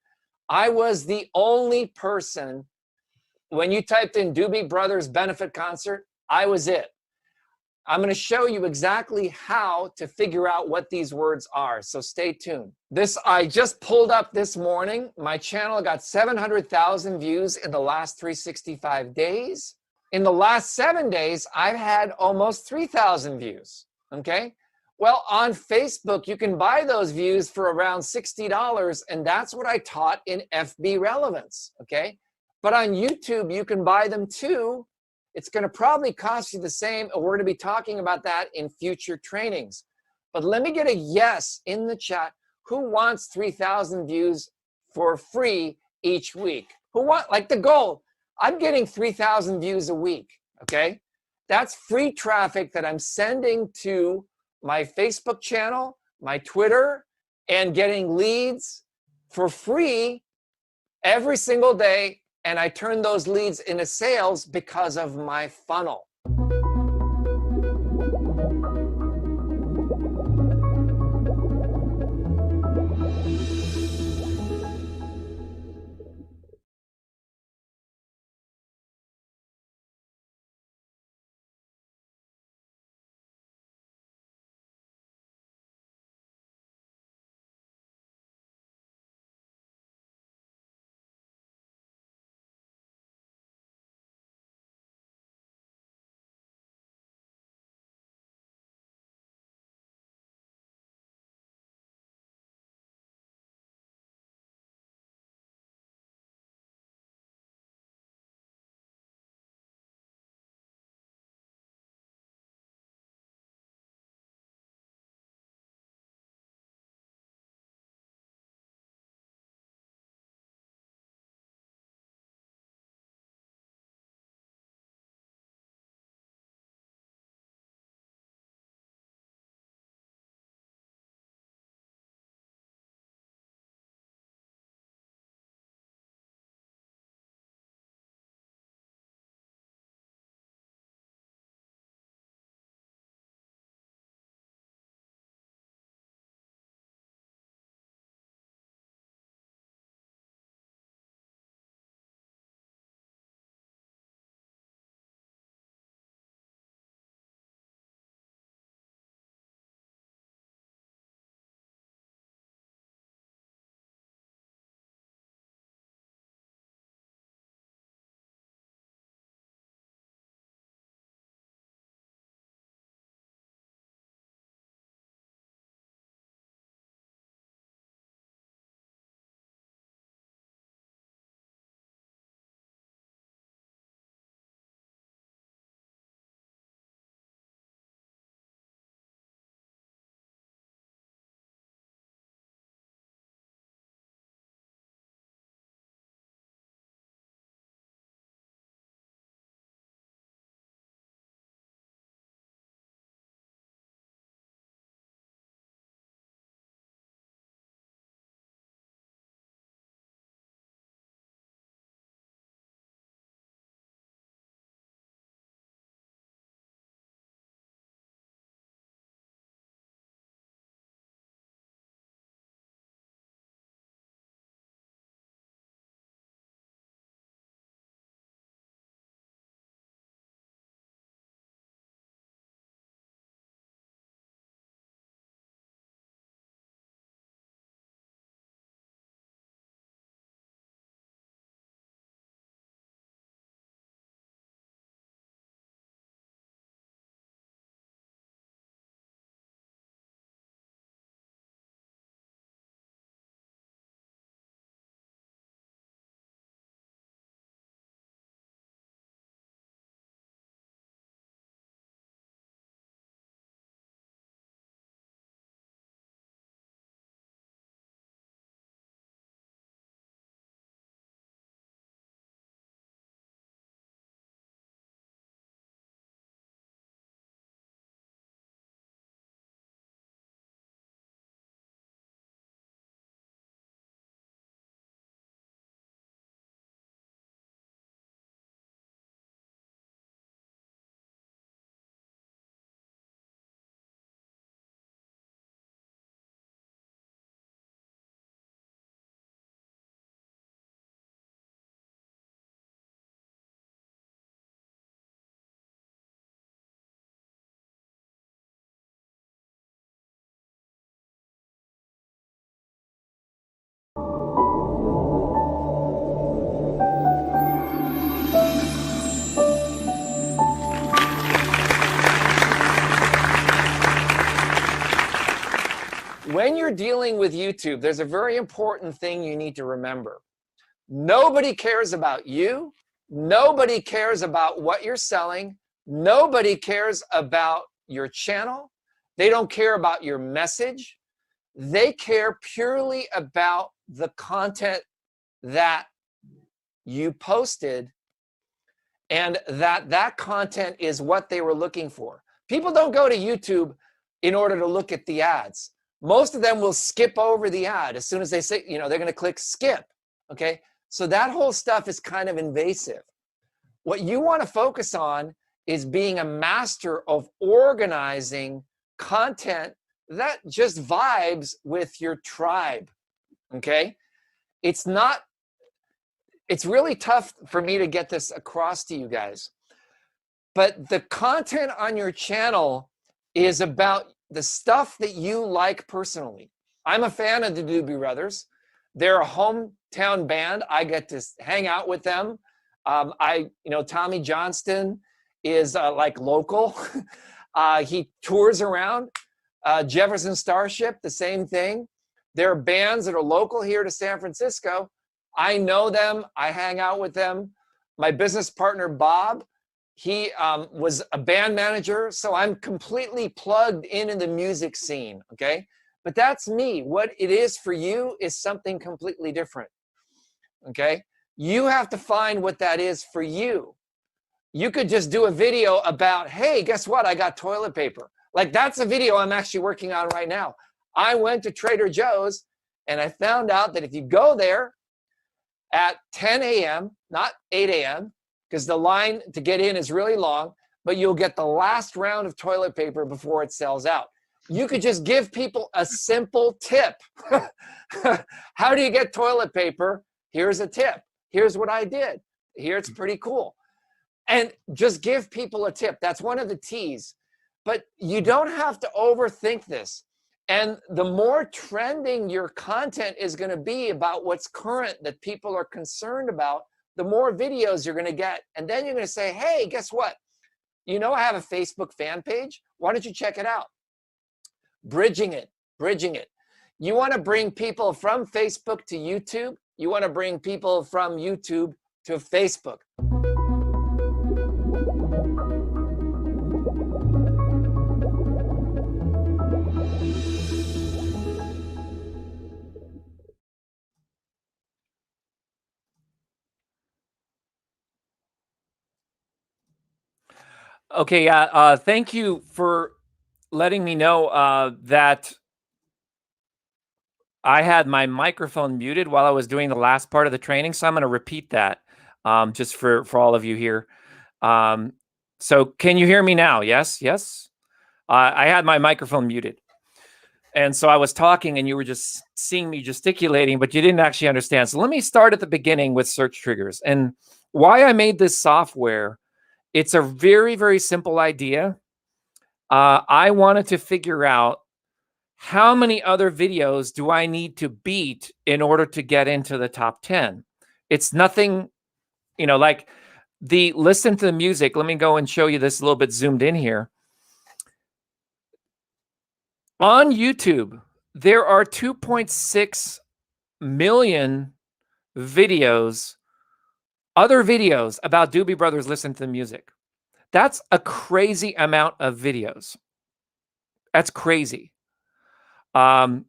I was the only person, when you typed in Doobie Brothers benefit concert, I was it. I'm going to show you exactly how to figure out what these words are, so stay tuned. This I just pulled up this morning. My channel got 700,000 views in the last 365 days. In the last 7 days, I've had almost 3,000 views, okay? Well, on Facebook, you can buy those views for around $60, and that's what I taught in FB Relevance, okay? But on YouTube, you can buy them too. It's going to probably cost you the same, and we're going to be talking about that in future trainings. But let me get a yes in the chat. Who wants 3,000 views for free each week? Who want, like the goal? I'm getting 3,000 views a week, okay? That's free traffic that I'm sending to my Facebook channel, my Twitter, and getting leads for free every single day. And I turn those leads into sales because of my funnel. you're dealing with YouTube, there's a very important thing you need to remember. Nobody cares about you. Nobody cares about what you're selling. Nobody cares about your channel. They don't care about your message. They care purely about the content that you posted, and that content is what they were looking for. People don't go to YouTube in order to look at the ads. Most of them will skip over the ad as soon as they say, they're going to click skip. Okay. So that whole stuff is kind of invasive. What you want to focus on is being a master of organizing content that just vibes with your tribe. Okay. It's really tough for me to get this across to you guys, but the content on your channel is about the stuff that you like personally. I'm a fan of the Doobie Brothers. They're a hometown band. I get to hang out with them. Tommy Johnston is like local. He tours around. Jefferson Starship, the same thing. There are bands that are local here to San Francisco. I know them. I hang out with them. My business partner, Bob, he was a band manager, so I'm completely plugged in the music scene, okay? But that's me. What it is for you is something completely different, okay? You have to find what that is for you. You could just do a video about, hey, guess what? I got toilet paper. Like, that's a video I'm actually working on right now. I went to Trader Joe's and I found out that if you go there at 10 a.m., not 8 a.m., because the line to get in is really long, but you'll get the last round of toilet paper before it sells out. You could just give people a simple tip. How do you get toilet paper? Here's a tip. Here's what I did. Here, it's pretty cool. And just give people a tip. That's one of the T's. But you don't have to overthink this. And the more trending your content is going to be about what's current that people are concerned about, the more videos you're going to get. And then you're going to say, hey, guess what? I have a Facebook fan page. Why don't you check it out? Bridging it. You want to bring people from Facebook to YouTube. You want to bring people from YouTube to Facebook. Okay, yeah. Thank you for letting me know that I had my microphone muted while I was doing the last part of the training. So I'm going to repeat that just for all of you here. So can you hear me now? Yes. I had my microphone muted. And so I was talking and you were just seeing me gesticulating, but you didn't actually understand. So let me start at the beginning with search triggers and why I made this software. It's a very, very simple idea. I wanted to figure out how many other videos do I need to beat in order to get into the top 10. It's nothing, like the listen to the music. Let me go and show you this a little bit zoomed in here. On YouTube, there are 2.6 million videos, other videos about Doobie Brothers listen to the music. That's a crazy amount of videos. That's crazy. With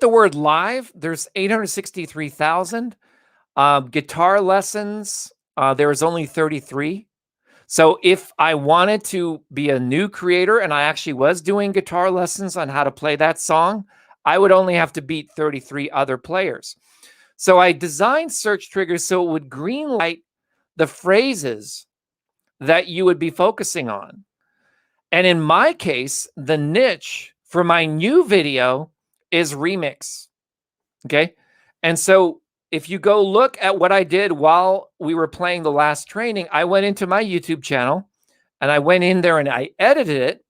the word live, there's 863,000. Guitar lessons, there was only 33. So if I wanted to be a new creator and I actually was doing guitar lessons on how to play that song, I would only have to beat 33 other players. So I designed search triggers so it would greenlight the phrases that you would be focusing on. And in my case, the niche for my new video is remix. Okay. And so if you go look at what I did while we were playing the last training, I went into my YouTube channel and I went in there and I edited it.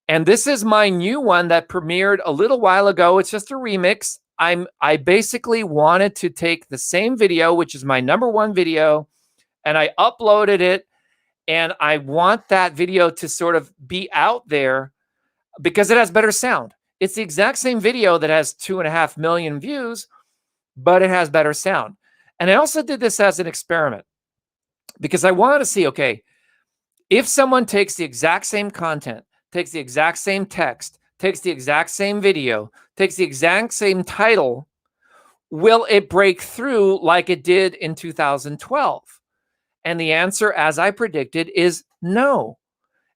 And this is my new one that premiered a little while ago. It's just a remix. I basically wanted to take the same video, which is my #1 video, and I uploaded it. And I want that video to sort of be out there because it has better sound. It's the exact same video that has 2.5 million views, but it has better sound. And I also did this as an experiment because I wanted to see, okay, if someone takes the exact same content, takes the exact same text, takes the exact same video, takes the exact same title, will it break through like it did in 2012? And the answer, as I predicted, is no.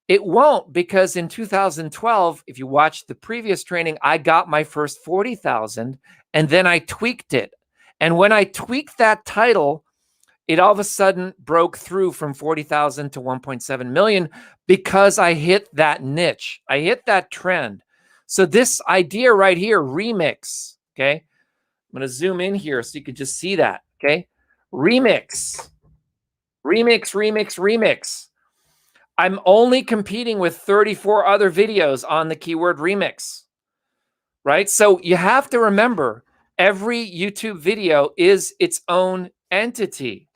It won't, because in 2012, if you watch the previous training, I got my first 40,000 and then I tweaked it. And when I tweaked that title, it all of a sudden broke through from 40,000 to 1.7 million because I hit that niche. I hit that trend. So this idea right here, remix, okay? I'm going to zoom in here so you can just see that, okay? Remix, remix, remix, remix. I'm only competing with 34 other videos on the keyword remix, right? So you have to remember every YouTube video is its own entity.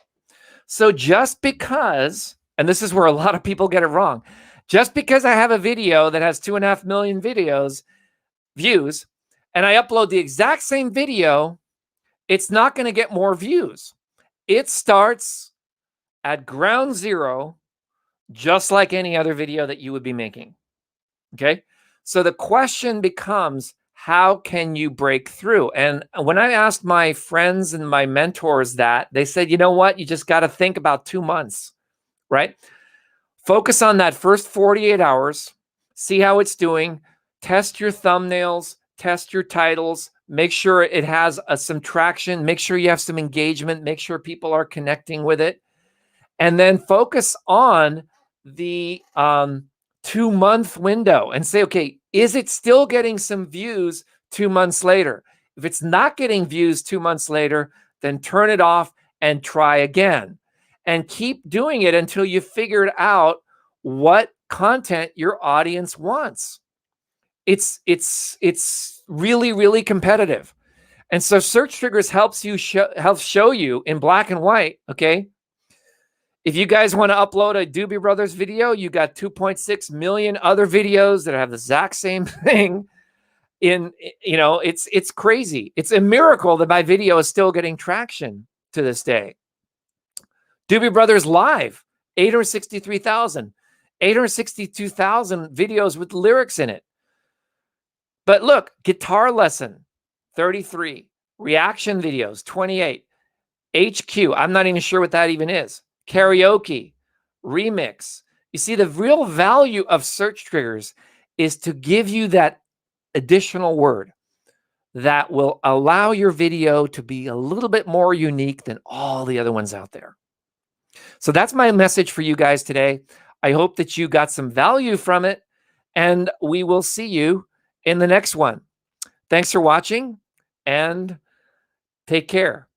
So just because, and this is where a lot of people get it wrong, just because I have a video that has 2.5 million views, and I upload the exact same video, it's not going to get more views. It starts at ground zero, just like any other video that you would be making. Okay. So the question becomes, how can you break through? And when I asked my friends and my mentors that, they said, you know what? You just got to think about 2 months, right? Focus on that first 48 hours, see how it's doing, test your thumbnails, test your titles, make sure it has some traction, make sure you have some engagement, make sure people are connecting with it, and then focus on the 2-month window and say, okay, is it still getting some views 2 months later? If it's not getting views 2 months later, then turn it off and try again. And keep doing it until you figured out what content your audience wants. It's really, really competitive. And so Search Triggers helps show you in black and white, okay? If you guys want to upload a Doobie Brothers video, you got 2.6 million other videos that have the exact same thing. It's crazy. It's a miracle that my video is still getting traction to this day. Doobie Brothers Live, 863,000, 862,000 videos with lyrics in it. But look, guitar lesson, 33, reaction videos, 28, HQ, I'm not even sure what that even is. Karaoke, remix. You see, the real value of Search Triggers is to give you that additional word that will allow your video to be a little bit more unique than all the other ones out there. So that's my message for you guys today. I hope that you got some value from it, and we will see you in the next one. Thanks for watching, and take care.